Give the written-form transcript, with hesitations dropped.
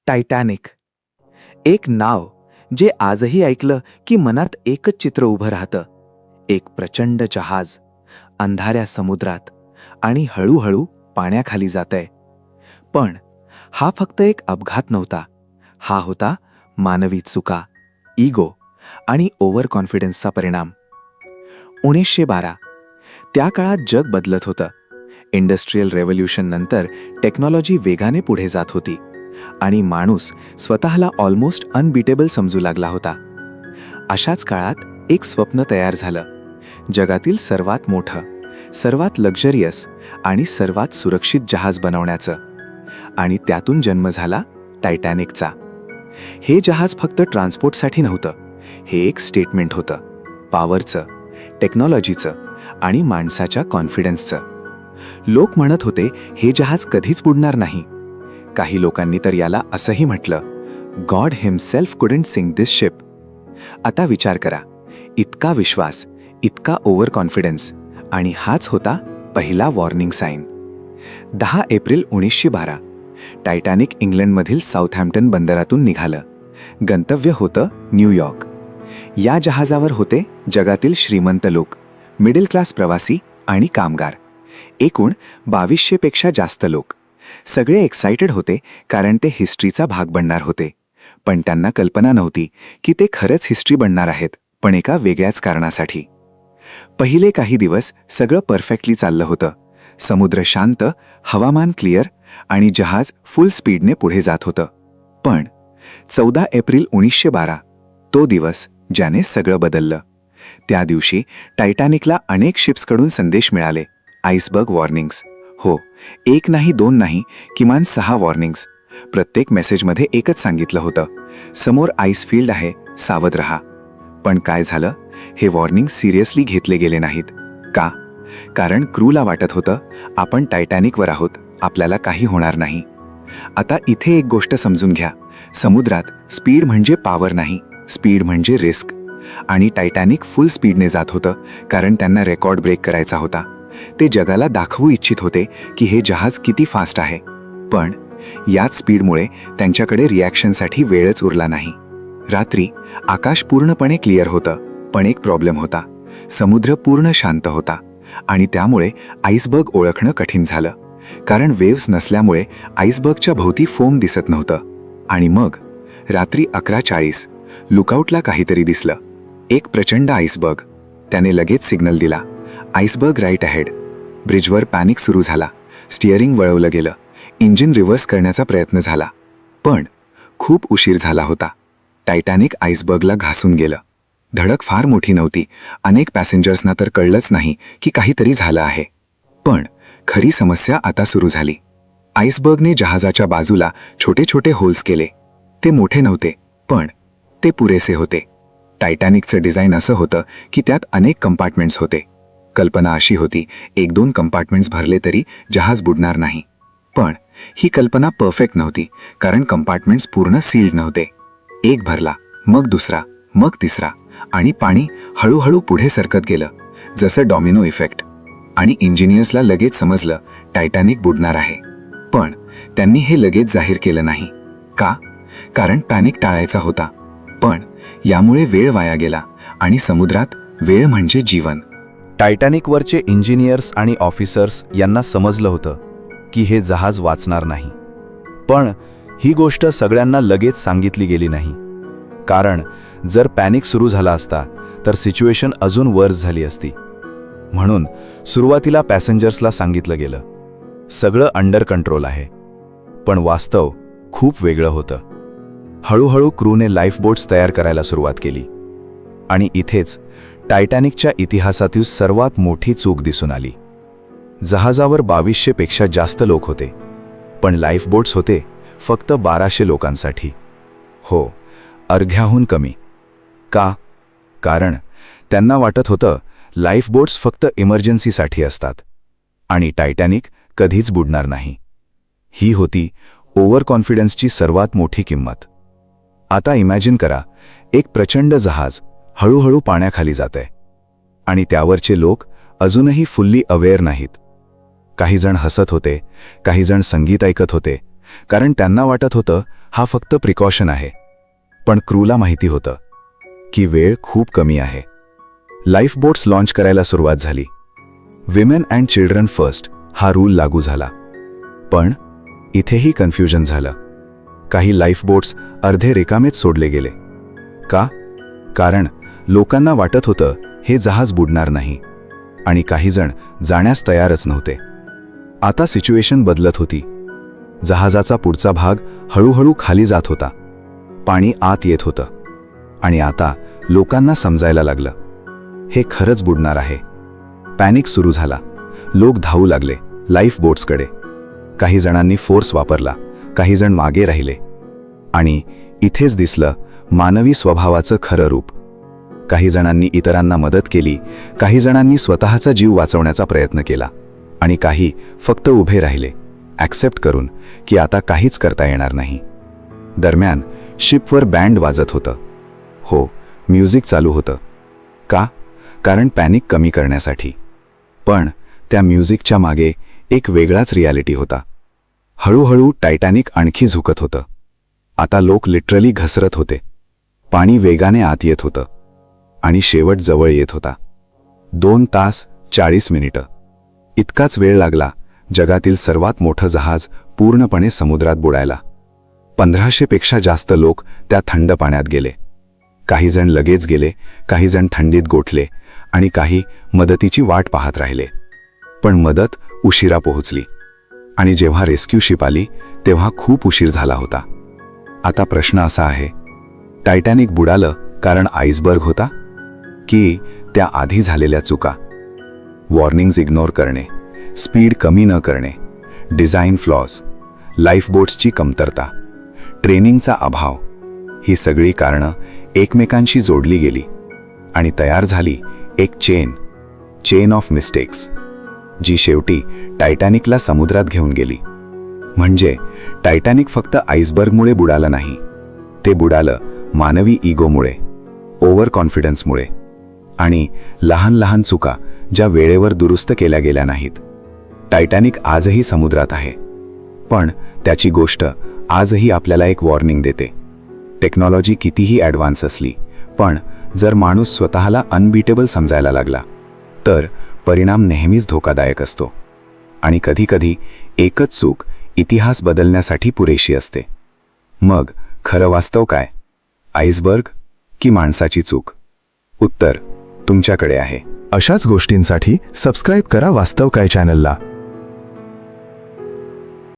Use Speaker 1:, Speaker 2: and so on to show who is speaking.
Speaker 1: Titanic. एक नाव जे आजही ऐकलं की मनात एकच चित्र उभं राहतं. एक प्रचंड जहाज अंधाऱ्या समुद्रात आणि हळूहळू पाण्याखाली जातंय. पण हा फक्त एक अपघात नव्हता. हा होता मानवी चुका, इगो आणि ओव्हर कॉन्फिडन्सचा परिणाम. 1912 त्या काळात जग बदलत होतं. इंडस्ट्रियल रेव्होल्यूशन नंतर टेक्नॉलॉजी वेगाने पुढे जात होती आणि माणूस स्वतःला ऑलमोस्ट अनबीटेबल समजू लागला होता. अशाच काळात एक स्वप्न तयार झालं. जगातील सर्वात मोठं, सर्वात लक्झरियस आणि सर्वात सुरक्षित जहाज बनवण्याचं. आणि त्यातून जन्म झाला टायटॅनिकचा. हे जहाज फक्त ट्रान्सपोर्टसाठी नव्हतं. हे एक स्टेटमेंट होतं, पॉवरचं, टेक्नॉलॉजीचं आणि माणसाच्या कॉन्फिडन्सचं. लोक म्हणत होते हे जहाज कधीच बुडणार नाही. काही लोकांनी तर याला असंही म्हटलं, गॉड हिमसेल्फ कुडंट सिंक दिस शिप. आता विचार करा, इतका विश्वास, इतका ओव्हर कॉन्फिडन्स, आणि हाच होता पहिला वॉर्निंग साईन. 10 एप्रिल 1912 टायटॅनिक इंग्लंडमधील साऊथहॅम्प्टन बंदरातून निघालं. गंतव्य होतं न्यूयॉर्क. या जहाजावर होते जगातील श्रीमंत लोक, मिडल क्लास प्रवासी आणि कामगार. एकूण 2200 पेक्षा जास्त लोक. सगळे एक्सायटेड होते कारण ते हिस्ट्रीचा भाग बनणार होते. पण त्यांना कल्पना नव्हती की ते खरंच हिस्ट्री बनणार आहेत, पण एका वेगळ्याच कारणासाठी. पहिले काही दिवस सगळं परफेक्टली चाललं होतं. समुद्र शांत, हवामान क्लिअर आणि जहाज फुल स्पीडने पुढे जात होतं. पण 14 एप्रिल 1912 तो दिवस ज्याने सगळं बदललं. त्या दिवशी टायटॅनिकला अनेक शिप्सकडून संदेश मिळाले. Iceberg warnings. हो, एक नाही, दोन नाही, किमान 6 वॉर्निंग्स. प्रत्येक मेसेजमध्ये एकच सांगितलं होतं, समोर आईस फील्ड आहे, सावध रहा. पण काय झालं? हे वॉर्निंग सिरियसली घेतले गेले नाहीत. का? कारण क्रूला वाटत होतं आपण टायटॅनिकवर आहोत, आपल्याला काही होणार नाही. आता इथे एक गोष्ट समजून घ्या, समुद्रात स्पीड म्हणजे पॉवर नाही, स्पीड म्हणजे रिस्क. आणि टायटॅनिक फुल स्पीडने जात होतं कारण त्यांना रेकॉर्ड ब्रेक करायचा होता. ते जगाला दाखवू इच्छित होते की हे जहाज किती फास्ट आहे. पण याच स्पीडमुळे त्यांच्याकडे रिॲक्शनसाठी वेळच उरला नाही. रात्री आकाश पूर्णपणे क्लिअर होतं, पण एक प्रॉब्लेम होता. समुद्र पूर्ण शांत होता आणि त्यामुळे आईसबर्ग ओळखणं कठीण झालं. कारण वेव्स नसल्यामुळे आईसबर्गच्या भोवती फोम दिसत नव्हतं. आणि मग रात्री 11:40 लुकआउटला काहीतरी दिसलं. एक प्रचंड आईसबर्ग. त्याने लगेच सिग्नल दिला, आईसबर्ग राईट अहेड. ब्रिजवर पॅनिक सुरू झाला. स्टिअरिंग वळवलं गेलं. इंजिन रिव्हर्स करण्याचा प्रयत्न झाला. पण खूप उशीर झाला होता. टायटॅनिक आईसबर्गला घासून गेलं. धडक फार मोठी नव्हती. अनेक पॅसेंजर्सना तर कळलंच नाही की काहीतरी झालं आहे. पण खरी समस्या आता सुरू झाली. आईसबर्गने जहाजाच्या बाजूला छोटे छोटे होल्स केले. ते मोठे नव्हते, पण ते पुरेसे होते. टायटॅनिकचं डिझाईन असं होतं की त्यात अनेक कंपार्टमेंट्स होते. कल्पना अशी होती, 1-2 कंपार्टमेंट्स भरले तरी जहाज बुडणार नाही. पण ही कल्पना परफेक्ट नव्हती, कारण कंपार्टमेंट्स पूर्ण सील्ड नव्हते. एक भरला, मग दुसरा, मग तिसरा, आणि पाणी हळूहळू पुढे सरकत गेलं, जसं डॉमिनो इफेक्ट. आणि इंजिनियर्सला लगेच समजलं टायटॅनिक बुडणार आहे. पण त्यांनी हे लगेच जाहीर केलं नाही. का? कारण पॅनिक टाळायचा होता. पण यामुळे वेळ वाया गेला, आणि समुद्रात वेळ म्हणजे जीवन.
Speaker 2: टायटॅनिकवरचे इंजिनियर्स आणि ऑफिसर्स यांना समजलं होतं की हे जहाज वाचणार नाही. पण ही गोष्ट सगळ्यांना लगेच सांगितली गेली नाही. कारण जर पॅनिक सुरू झाला असता तर सिच्युएशन अजून वर्स झाली असती. म्हणून सुरुवातीला पॅसेंजर्सला सांगितलं गेलं, सगळं अंडर कंट्रोल आहे. पण वास्तव खूप वेगळं होतं. हळूहळू क्रूने लाईफबोट्स तयार करायला सुरुवात केली. आणि इथेच टायटॅनिकच्या इतिहासातील सर्वात मोठी चूक दिसून आली. जहाजावर 2200 पेक्षा जास्त लोक होते, पण लाईफबोट्स होते फक्त 1200 लोकांसाठी. हो, अर्ध्याहून कमी. का? कारण त्यांना वाटत होतं लाईफबोट्स फक्त इमर्जन्सीसाठी असतात आणि टायटॅनिक कधीच बुडणार नाही. ही होती ओव्हर कॉन्फिडन्सची सर्वात मोठी किंमत. आता इमॅजिन करा, एक प्रचंड जहाज हळूहळू पाण्याखाली जातंय आणि त्यावरचे लोक अजूनही फुल्ली अवेअर नाहीत. काही जण हसत होते, काही जण संगीत ऐकत होते कारण त्यांना वाटत होतं हा फक्त प्रिकॉशन आहे. पण क्रूला माहिती होतं की वेळ खूप कमी आहे. लाईफ बोट्स लॉन्च करायला सुरुवात झाली. विमेन अँड चिल्ड्रन फर्स्ट हा रूल लागू झाला. पण इथेही कन्फ्युजन झालं. काही लाईफ बोट्स अर्धे रिकामेच सोडले गेले. का? कारण लोकांना वाटत होतं हे जहाज बुडणार नाही आणि काही जण जाण्यास तयारच नव्हते. आता सिच्युएशन बदलत होती. जहाजाचा पुढचा भाग हळूहळू खाली जात होता. पाणी आत येत होतं आणि आता लोकांना समजायला लागलं हे खरंच बुडणार आहे. पॅनिक सुरू झाला. लोक धावू लागले लाईफ बोट्सकडे. काही जणांनी फोर्स वापरला, काही जण मागे राहिले. आणि इथेच दिसलं मानवी स्वभावाचं खरं रूप. काही जणांनी इतरांना मदत केली, काही जणांनी स्वतःचा जीव वाचवण्याचा प्रयत्न केला आणि काही फक्त उभे राहिले, ॲक्सेप्ट करून की आता काहीच करता येणार नाही. दरम्यान शिपवर बँड वाजत होतं. हो, म्युझिक चालू होतं. का? कारण पॅनिक कमी करण्यासाठी. पण त्या म्युझिकच्या मागे एक वेगळाच रियालिटी होता. हळूहळू टायटॅनिक आणखी झुकत होतं. आता लोक लिटरली घसरत होते. पाणी वेगाने आत येत होतं आणि शेवट जवळ येत होता. 2 तास 40 मिनिटं इतकाच वेळ लागला जगातील सर्वात मोठं जहाज पूर्णपणे समुद्रात बुडायला. 1500 पेक्षा जास्त लोक त्या थंड पाण्यात गेले. काही जण लगेच गेले, काही जण थंडीत गोठले आणि काही मदतीची वाट पाहत राहिले. पण मदत उशिरा पोहोचली आणि जेव्हा रेस्क्यू शिप आली तेव्हा खूप उशीर झाला होता. आता प्रश्न असा आहे, टायटॅनिक बुडालं कारण आईसबर्ग होता की त्या आधी झालेल्या चुका? वॉर्निंग्ज इग्नोर करणे, स्पीड कमी न करणे, डिझाईन फ्लॉज, लाईफ बोट्सची कमतरता, ट्रेनिंगचा अभाव, ही सगळी कारणं एकमेकांशी जोडली गेली आणि तयार झाली एक चेन ऑफ मिस्टेक्स, जी शेवटी टायटॅनिकला समुद्रात घेऊन गेली. म्हणजे टायटॅनिक फक्त आईसबर्गमुळे बुडालं नाही, ते बुडालं मानवी इगोमुळे, ओव्हर कॉन्फिडन्समुळे आणि लहान लहान चुका ज्या वेळेवर दुरुस्त केल्या गेल्या नाहीत. टायटॅनिक आजही समुद्रात आहे, पण त्याची गोष्ट आजही आपल्याला एक वॉर्निंग देते. टेक्नॉलॉजी कितीही ॲडव्हान्स असली, पण जर माणूस स्वतःला अनबीटेबल समजायला लागला तर परिणाम नेहमीच धोकादायक असतो. आणि कधीकधी एकच चूक इतिहास बदलण्यासाठी पुरेशी असते. मग खरं वास्तव काय? आईसबर्ग की माणसाची चूक? उत्तर तुमच्याकडे आहे.
Speaker 3: अशाच गोष्टींसाठी सबस्क्राईब करा वास्तव काय चॅनलला.